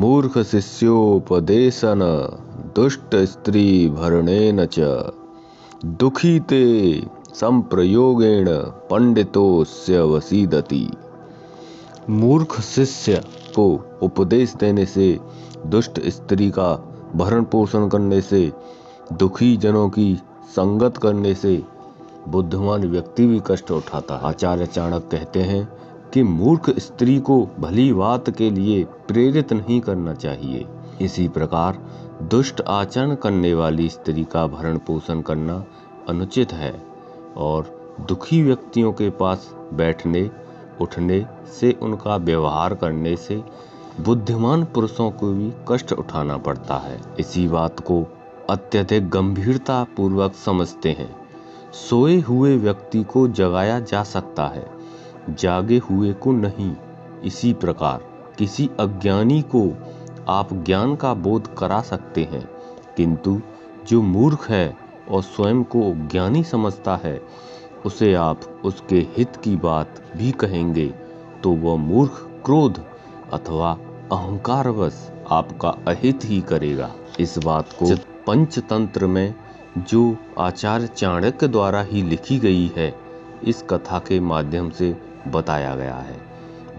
मूर्ख शिष्योपदेशन दुष्ट स्त्री भरणेन च दुखी ते संप्रयोगेण पंडितोस्य वसीदति। मूर्ख शिष्य को उपदेश देने से, दुष्ट स्त्री का भरण पोषण करने से, दुखी जनों की संगत करने से बुद्धिमान व्यक्ति भी कष्ट उठाता है। आचार्य चाणक्य कहते हैं कि मूर्ख स्त्री को भली बात के लिए प्रेरित नहीं करना चाहिए। इसी प्रकार दुष्ट आचरण करने वाली स्त्री का भरण पोषण करना अनुचित है और दुखी व्यक्तियों के पास बैठने उठने से, उनका व्यवहार करने से बुद्धिमान पुरुषों को भी कष्ट उठाना पड़ता है। इसी बात को अत्यधिक गंभीरता पूर्वक समझते हैं। सोए हुए व्यक्ति को जगाया जा सकता है, जागे हुए को नहीं। इसी प्रकार किसी अज्ञानी को आप ज्ञान का बोध करा सकते हैं, किंतु जो मूर्ख है और स्वयं को ज्ञानी समझता है, उसे आप उसके हित की बात भी कहेंगे तो वह मूर्ख क्रोध अथवा अहंकारवश आपका अहित ही करेगा। इस बात को पंचतंत्र में, जो आचार्य चाणक्य द्वारा ही लिखी गई है, इस कथा के माध्यम से बताया गया है।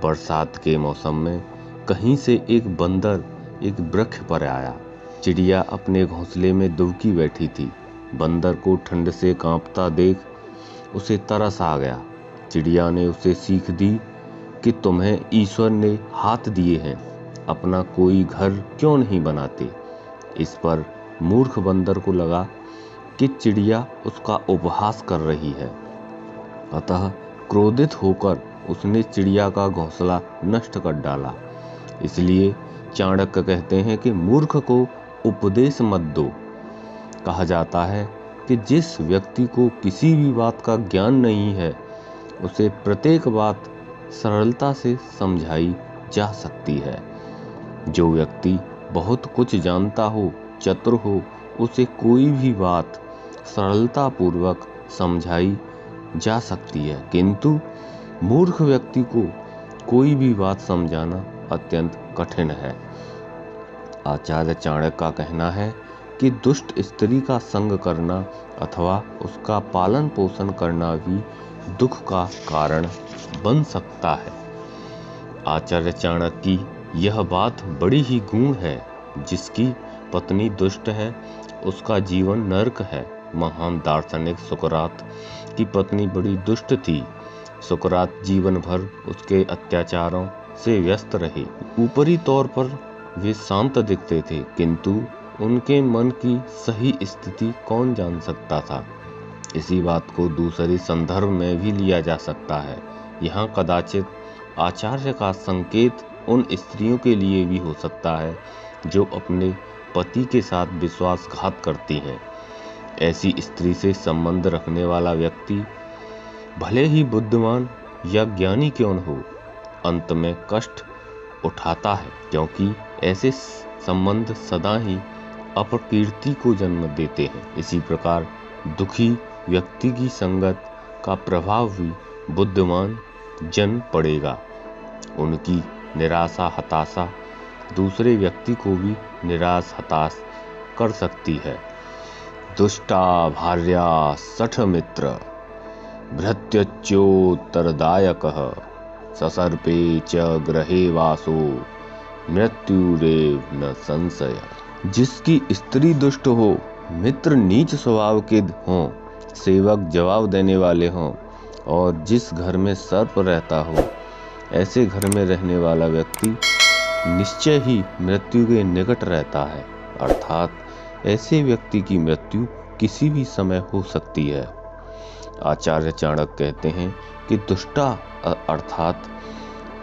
बरसात के मौसम में कहीं से एक बंदर एक वृक्ष पर आया। चिड़िया अपने घोंसले में दुबकी बैठी थी। बंदर को ठंड से कांपता देख उसे तरस आ गया। चिड़िया ने उसे सीख दी कि तुम्हें ईश्वर ने हाथ दिए हैं, अपना कोई घर क्यों नहीं बनाते। इस पर मूर्ख बंदर को लगा कि चिड़िया उसका उपहास कर रही है, अतः क्रोधित होकर उसने चिड़िया का घोंसला नष्ट कर डाला। इसलिए चाणक्य कहते हैं कि मूर्ख को उपदेश मत दो। कहा जाता है कि जिस व्यक्ति को किसी भी बात का ज्ञान नहीं है, उसे प्रत्येक बात सरलता से समझाई जा सकती है। जो व्यक्ति बहुत कुछ जानता हो, चतुर हो, उसे कोई भी बात सरलता पूर्वक समझाई जा सकती है, किंतु मूर्ख व्यक्ति को कोई भी बात समझाना अत्यंत कठिन है। आचार्य चाणक्य का कहना है कि दुष्ट स्त्री का संग करना अथवा उसका पालन पोषण करना भी दुख का कारण बन सकता है। आचार्य चाणक्य की यह बात बड़ी ही गूढ़ है। जिसकी पत्नी दुष्ट है, उसका जीवन नरक है। महान दार्शनिक सुकरात की पत्नी बड़ी दुष्ट थी। सुकरात जीवन भर उसके अत्याचारों से व्यस्त रहे। ऊपरी तौर पर वे शांत दिखते थे, किंतु उनके मन की सही स्थिति कौन जान सकता था। इसी बात को दूसरे संदर्भ में भी लिया जा सकता है। यहाँ कदाचित आचार्य का संकेत उन स्त्रियों के लिए भी हो सकता है जो अपने पति के साथ विश्वासघात करती हैं। ऐसी स्त्री से संबंध रखने वाला व्यक्ति भले ही बुद्धिमान या ज्ञानी क्यों न हो, अंत में कष्ट उठाता है, क्योंकि ऐसे संबंध सदा ही अपकीर्ति को जन्म देते हैं। इसी प्रकार दुखी व्यक्ति की संगत का प्रभाव भी बुद्धिमान जन पड़ेगा। उनकी निराशा हताशा दूसरे व्यक्ति को भी निराश हताश कर सकती है। दुष्टा भार्या सठ मित्र भृत्योत्तरदायकः ससर्पे च गृहे वासो मृत्युरेव न संशय। जिसकी स्त्री दुष्ट हो, मित्र नीच स्वभाव के हों, सेवक जवाब देने वाले हों और जिस घर में सर्प रहता हो, ऐसे घर में रहने वाला व्यक्ति निश्चय ही मृत्यु के निकट रहता है। अर्थात ऐसे व्यक्ति की मृत्यु किसी भी समय हो सकती है। आचार्य चाणक्य कहते हैं कि दुष्टा अर्थात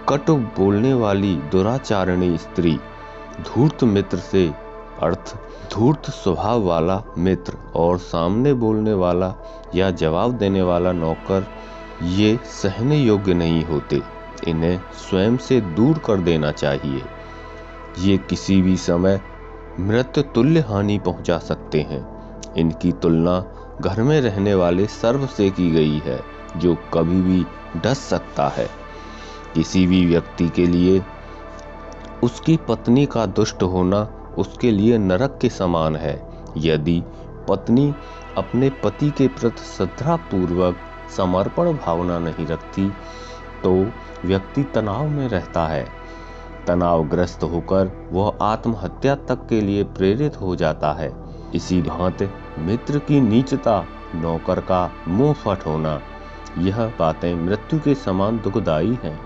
कटु बोलने वाली दुराचारणी स्त्री, धूर्त मित्र से अर्थ धूर्त स्वभाव वाला मित्र और सामने बोलने वाला या जवाब देने वाला नौकर, ये सहने योग्य नहीं होते। इन्हें स्वयं से दूर कर देना चाहिए। ये किसी भी समय मृत्यु तुल्य हानि पहुंचा सकते हैं। इनकी तुलना घर में रहने वाले सर्प से की गई है, जो कभी भी डस सकता है। किसी भी व्यक्ति के लिए उसकी पत्नी का दुष्ट होना उसके लिए नरक के समान है। यदि पत्नी अपने पति के प्रति श्रद्धापूर्वक समर्पण भावना नहीं रखती तो व्यक्ति तनाव में रहता है। तनावग्रस्त होकर वह आत्महत्या तक के लिए प्रेरित हो जाता है। इसी भांति मित्र की नीचता, नौकर का मुंह फट होना, यह बातें मृत्यु के समान दुखदायी हैं।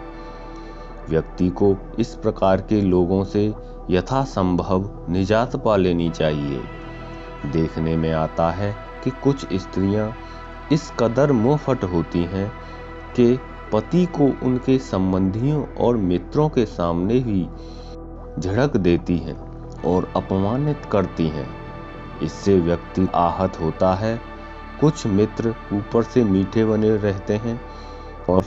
व्यक्ति को इस प्रकार के लोगों से यथासंभव निजात पा लेनी चाहिए। देखने में आता है कि कुछ स्त्रियां इस कदर मुंहफट होती हैं कि पति को उनके संबंधियों और मित्रों के सामने ही झिड़क देती हैं और अपमानित करती हैं। इससे व्यक्ति आहत होता है। कुछ मित्र ऊपर से मीठे बने रहते हैं और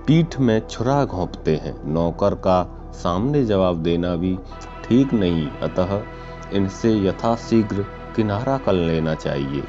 पीठ में छुरा घोंपते हैं। नौकर का सामने जवाब देना भी ठीक नहीं, अतः इनसे यथाशीघ्र किनारा कर लेना चाहिए।